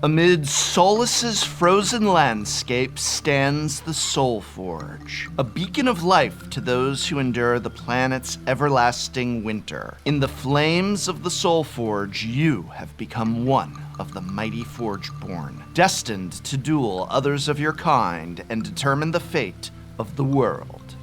Amid Solus's frozen landscape stands the SolForge, a beacon of life to those who endure the planet's everlasting winter. In the flames of the SolForge, you have become one of the mighty Forgeborn, destined to duel others of your kind and determine the fate of the world.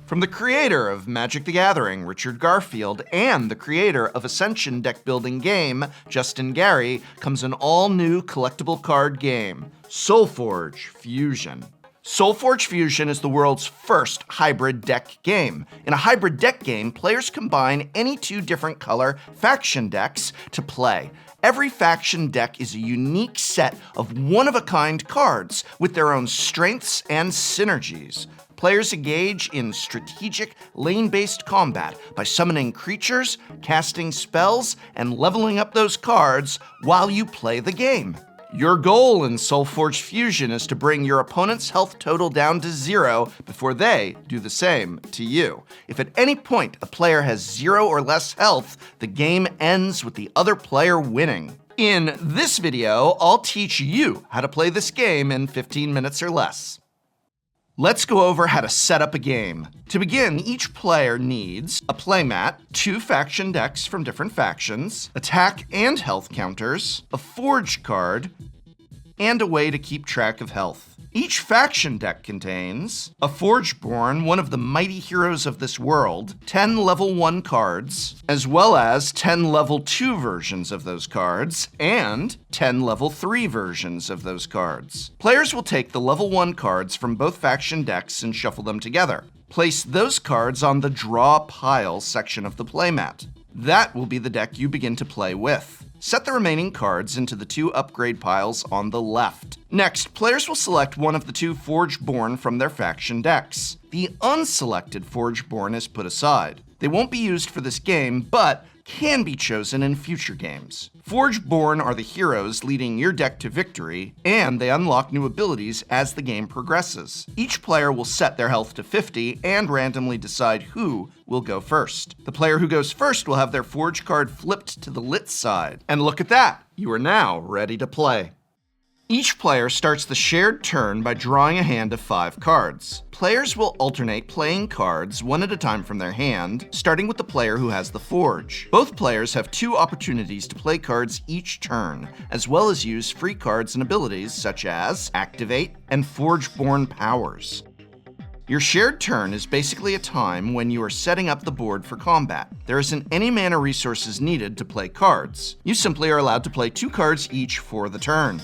From the creator of Magic the Gathering, Richard Garfield, and the creator of Ascension Deck Building game, Justin Gary, comes an all-new collectible card game, SolForge Fusion. SolForge Fusion is the world's first hybrid deck game. In a hybrid deck game, players combine any two different color faction decks to play. Every faction deck is a unique set of one-of-a-kind cards with their own strengths and synergies. Players engage in strategic, lane-based combat by summoning creatures, casting spells, and leveling up those cards while you play the game. Your goal in SolForge Fusion is to bring your opponent's health total down to 0 before they do the same to you. If at any point a player has 0 or less health, the game ends with the other player winning. In this video, I'll teach you how to play this game in 15 minutes or less. Let's go over how to set up a game. To begin, each player needs a playmat, 2 faction decks from different factions, attack and health counters, a forge card, and a way to keep track of health. Each faction deck contains a Forgeborn, one of the mighty heroes of this world, 10 level 1 cards, as well as 10 level 2 versions of those cards, and 10 level 3 versions of those cards. Players will take the level 1 cards from both faction decks and shuffle them together. Place those cards on the Draw Pile section of the playmat. That will be the deck you begin to play with. Set the remaining cards into the 2 upgrade piles on the left. Next, players will select one of the 2 Forgeborn from their faction decks. The unselected Forgeborn is put aside. They won't be used for this game, but can be chosen in future games. Forgeborn are the heroes leading your deck to victory, and they unlock new abilities as the game progresses. Each player will set their health to 50 and randomly decide who will go first. The player who goes first will have their forge card flipped to the lit side. And look at that, you are now ready to play. Each player starts the shared turn by drawing a hand of 5 cards. Players will alternate playing cards one at a time from their hand, starting with the player who has the forge. Both players have 2 opportunities to play cards each turn, as well as use free cards and abilities such as Activate and Forgeborn powers. Your shared turn is basically a time when you are setting up the board for combat. There isn't any mana resources needed to play cards. You simply are allowed to play 2 cards each for the turn.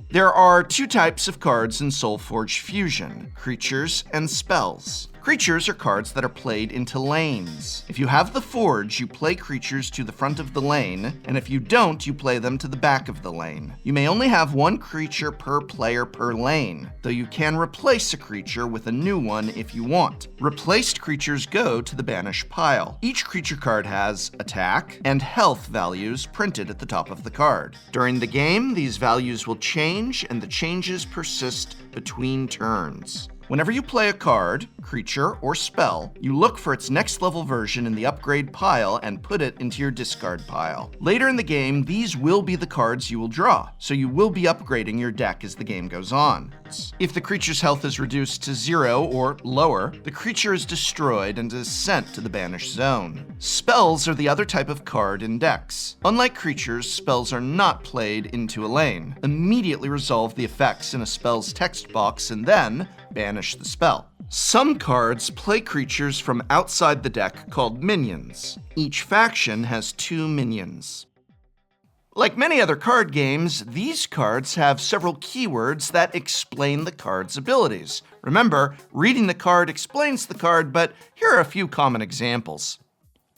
There are 2 types of cards in SolForge Fusion, creatures and spells. Creatures are cards that are played into lanes. If you have the forge, you play creatures to the front of the lane, and if you don't, you play them to the back of the lane. You may only have 1 creature per player per lane, though you can replace a creature with a new one if you want. Replaced creatures go to the banish pile. Each creature card has attack and health values printed at the top of the card. During the game, these values will change, and the changes persist between turns. Whenever you play a card, creature, or spell, you look for its next level version in the upgrade pile and put it into your discard pile. Later in the game, these will be the cards you will draw, so you will be upgrading your deck as the game goes on. If the creature's health is reduced to 0 or lower, the creature is destroyed and is sent to the banished zone. Spells are the other type of card in decks. Unlike creatures, spells are not played into a lane. Immediately resolve the effects in a spell's text box and then banish the spell. Some cards play creatures from outside the deck called minions. Each faction has 2 minions. Like many other card games, these cards have several keywords that explain the card's abilities. Remember, reading the card explains the card, but here are a few common examples.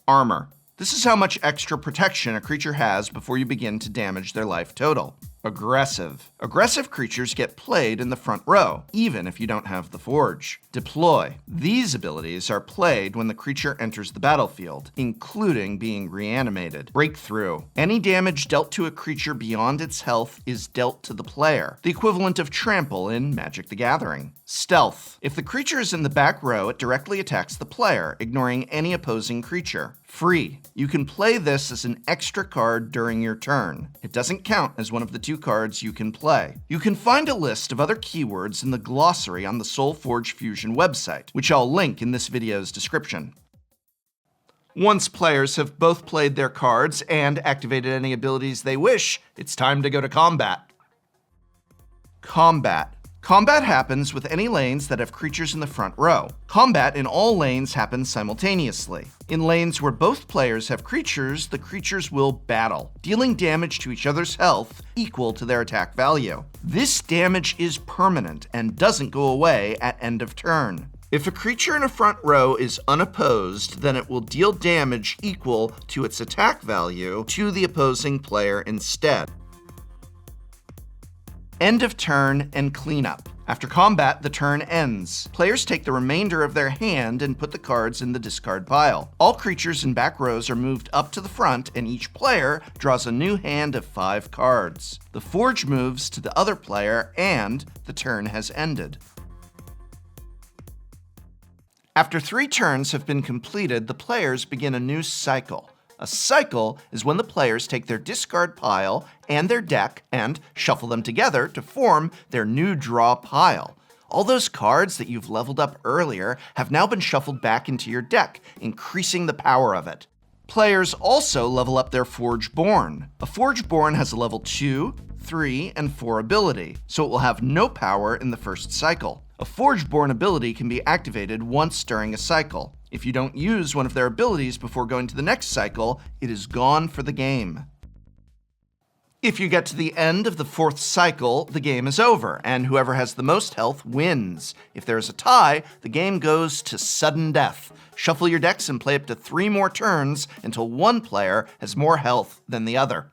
Armor. This is how much extra protection a creature has before you begin to damage their life total. Aggressive. Aggressive creatures get played in the front row, even if you don't have the Forge. Deploy. These abilities are played when the creature enters the battlefield, including being reanimated. Breakthrough. Any damage dealt to a creature beyond its health is dealt to the player, the equivalent of trample in Magic the Gathering. Stealth. If the creature is in the back row, it directly attacks the player, ignoring any opposing creature. Free. You can play this as an extra card during your turn. It doesn't count as one of the 2 cards you can play. You can find a list of other keywords in the glossary on the SolForge Fusion website, which I'll link in this video's description. Once players have both played their cards and activated any abilities they wish, it's time to go to combat. Combat. Combat happens with any lanes that have creatures in the front row. Combat in all lanes happens simultaneously. In lanes where both players have creatures, the creatures will battle, dealing damage to each other's health equal to their attack value. This damage is permanent and doesn't go away at end of turn. If a creature in a front row is unopposed, then it will deal damage equal to its attack value to the opposing player instead. End of turn and cleanup. After combat, the turn ends. Players take the remainder of their hand and put the cards in the discard pile. All creatures in back rows are moved up to the front, and each player draws a new hand of 5 cards. The Forge moves to the other player, and the turn has ended. After 3 turns have been completed, the players begin a new cycle. A cycle is when the players take their discard pile and their deck and shuffle them together to form their new draw pile. All those cards that you've leveled up earlier have now been shuffled back into your deck, increasing the power of it. Players also level up their Forge Born. A Forge Born has a level 2, 3, and 4 ability, so it will have no power in the first cycle. A Forge Born ability can be activated once during a cycle. If you don't use one of their abilities before going to the next cycle, it is gone for the game. If you get to the end of the 4th cycle, the game is over, and whoever has the most health wins. If there is a tie, the game goes to sudden death. Shuffle your decks and play up to 3 more turns until one player has more health than the other.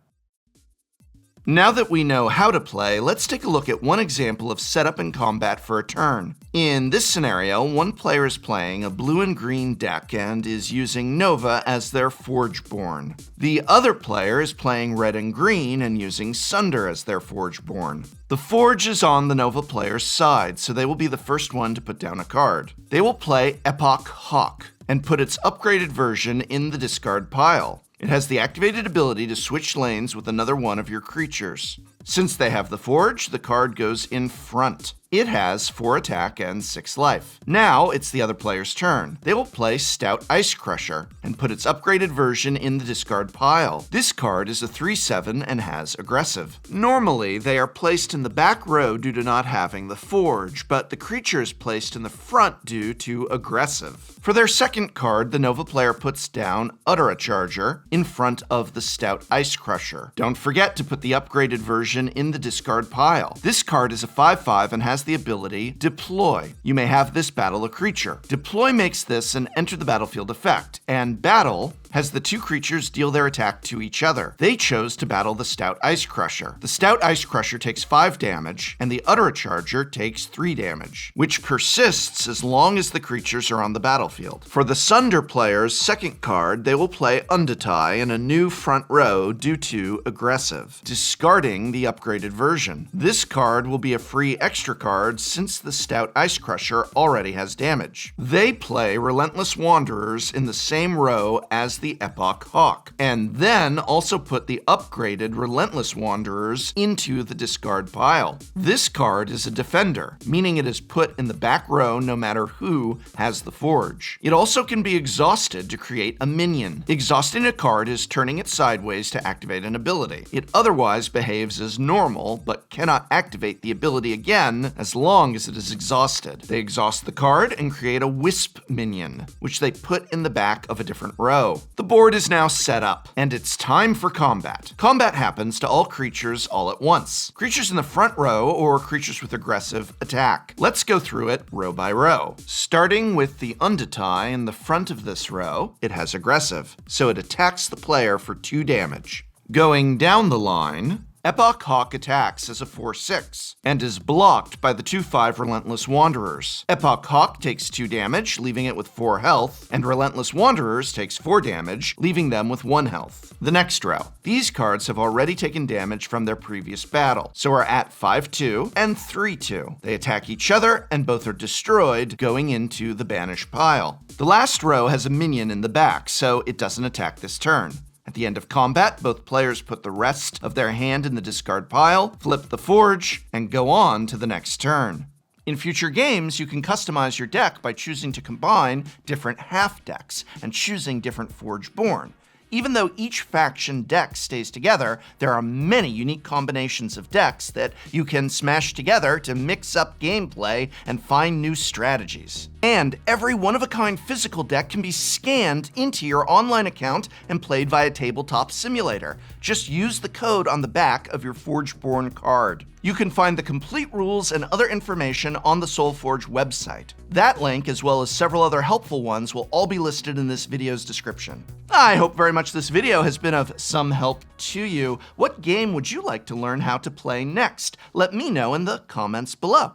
Now that we know how to play, let's take a look at one example of setup and combat for a turn. In this scenario, one player is playing a blue and green deck and is using Nova as their Forgeborn. The other player is playing red and green and using Sunder as their Forgeborn. The Forge is on the Nova player's side, so they will be the first one to put down a card. They will play Epoch Hawk and put its upgraded version in the discard pile. It has the activated ability to switch lanes with another one of your creatures. Since they have the Forge, the card goes in front. It has 4 attack and 6 life. Now it's the other player's turn. They will play Stout Ice Crusher and put its upgraded version in the discard pile. This card is a 3/7 and has aggressive. Normally, they are placed in the back row due to not having the Forge, but the creature is placed in the front due to aggressive. For their second card, the Nova player puts down Uttera Charger in front of the Stout Ice Crusher. Don't forget to put the upgraded version in the discard pile. This card is a 5/5 and has the ability Deploy. You may have this battle a creature. Deploy makes this an enter the battlefield effect, and Battle has the 2 creatures deal their attack to each other. They chose to battle the Stout Ice Crusher. The Stout Ice Crusher takes 5 damage, and the Uttera Charger takes 3 damage, which persists as long as the creatures are on the battlefield. For the Sunder player's second card, they will play Undetie in a new front row due to aggressive, discarding the upgraded version. This card will be a free extra card since the Stout Ice Crusher already has damage. They play Relentless Wanderers in the same row as the Epoch Hawk, and then also put the upgraded Relentless Wanderers into the discard pile. This card is a defender, meaning it is put in the back row no matter who has the Forge. It also can be exhausted to create a minion. Exhausting a card is turning it sideways to activate an ability. It otherwise behaves as normal, but cannot activate the ability again as long as it is exhausted. They exhaust the card and create a Wisp minion, which they put in the back of a different row. The board is now set up, and it's time for combat. Combat happens to all creatures all at once. Creatures in the front row or creatures with aggressive attack. Let's go through it row by row. Starting with the Undetie in the front of this row, it has aggressive, so it attacks the player for 2 damage. Going down the line, Epoch Hawk attacks as a 4/6 and is blocked by the 2/5 Relentless Wanderers. Epoch Hawk takes 2 damage, leaving it with 4 health, and Relentless Wanderers takes 4 damage, leaving them with 1 health. The next row. These cards have already taken damage from their previous battle, so are at 5/2 and 3/2. They attack each other, and both are destroyed, going into the banish pile. The last row has a minion in the back, so it doesn't attack this turn. At the end of combat, both players put the rest of their hand in the discard pile, flip the forge, and go on to the next turn. In future games, you can customize your deck by choosing to combine different half decks and choosing different Forge-born. Even though each faction deck stays together, there are many unique combinations of decks that you can smash together to mix up gameplay and find new strategies. And every one-of-a-kind physical deck can be scanned into your online account and played via Tabletop Simulator. Just use the code on the back of your Forge-born card. You can find the complete rules and other information on the SolForge website. That link, as well as several other helpful ones, will all be listed in this video's description. I hope very much this video has been of some help to you. What game would you like to learn how to play next? Let me know in the comments below.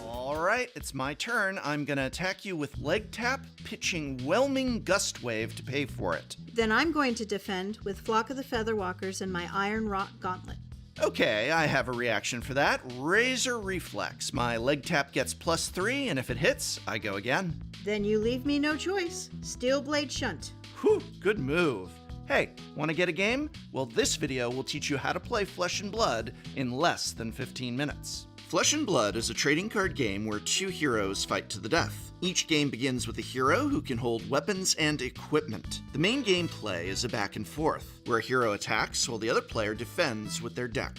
Alright, it's my turn. I'm gonna attack you with leg tap, pitching Whelming Gust Wave to pay for it. Then I'm going to defend with Flock of the Featherwalkers and my Iron Rock Gauntlet. Okay, I have a reaction for that. Razor Reflex. My leg tap gets +3, and if it hits, I go again. Then you leave me no choice. Steel Blade Shunt. Whew, good move. Hey, want to get a game? Well, this video will teach you how to play Flesh and Blood in less than 15 minutes. Flesh and Blood is a trading card game where 2 heroes fight to the death. Each game begins with a hero who can hold weapons and equipment. The main gameplay is a back and forth, where a hero attacks while the other player defends with their deck.